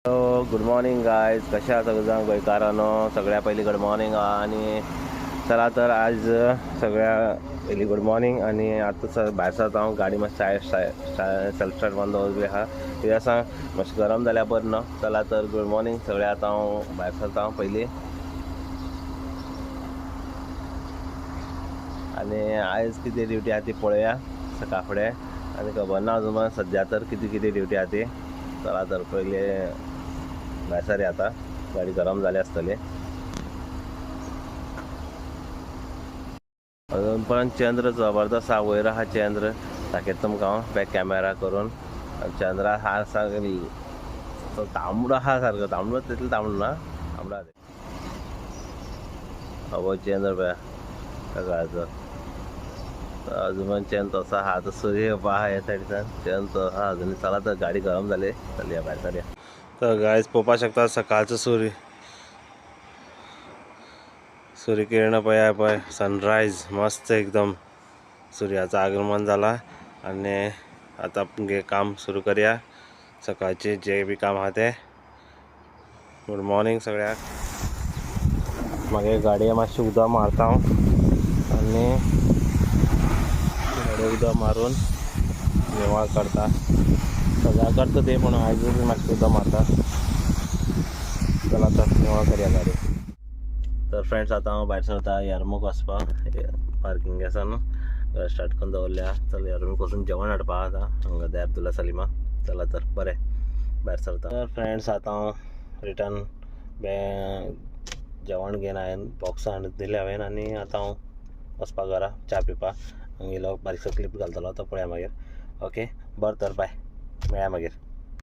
Hello, good morning guys. कशा आहात सगळेजण गोंयकारांनो? सगळ्या पयलीं गुड मॉर्निंग. आणि चला तर आज सगळ्या पयलीं गुड मॉर्निंग. आणि आतां भायर सरता हांव. गाडी मातशी सेल्फ स्टार्ट बंद दवरली आहा कित्याक मातशें गरम जाल्यार बरें न्हू. चला तर गुड मॉर्निंग सगळ्या. आतां हांव भायर सरता पयलीं. आनी आयज कितें ड्युटी आहा ती पळोवया सकाळ फुडें. आनी खबर ना अजून सद्या तर कितें ड्युटी आहा ती. चला तर पयलीं भायर सरया. आतां गाडी गरम जाली आसतली. अजून पण चंद्र जबरदस्त आहा. वयर आहा चंद्र. दाखयता तुमकां हांव बॅक कॅमेरा करून. चंद्र आहा सारको तांबडो आहा सारको. तांबडो तितलो तांबडो ना, तांबडो आहा. हो चंद्र पळया सकाळचो. अजून पण चंद्र तसो आहा. आतां सूर्य येवपा आहा ह्या सायडीच्यान. चंद्र तो आहा अजून. चला तर गाडी गरम जाली. चलया भायर सरया. तर गायज पळोवपा शकता सकाळचो सूर्यकिरण पळय. सनरायज मस्त एकदम. सूर्याचं आगमन जाला. आनी आतां आमगे काम सुरू करया. सकाळचे जे बी काम आहा ते. गुड मॉर्निंग सगळ्याक. मागे गाडये मातशें उदक मारता हांव. आनी गाडये उदक मारून निवळ करता. सदां करता ते, पूण आयज बी मातशें उदक मारता. चला तर निवळ करया गाडी. तर फ्रेंड्स आतां हांव भायर सरता यारमूक वचपाक. पार्किंग आसा न्हू, गाडी स्टार्ट करून दवरल्या. चल यारमूक वचून जेवण हाडपा आतां हांगा त्या अब्दुल्ला सलीमा. चला तर बरें भायर सरता. तर फ्रेंड्स आतां हांव रिटर्न जेवण घेवन हांवें बॉक्स हाडून दिलें हांवें. आनी आतां हांव वचपा घरा च्या पिवपा. हांगा इलो बारीकसो क्लिप घालतलो तो पळया मागीर. ओके बरें तर बाय, मेळया मागीर.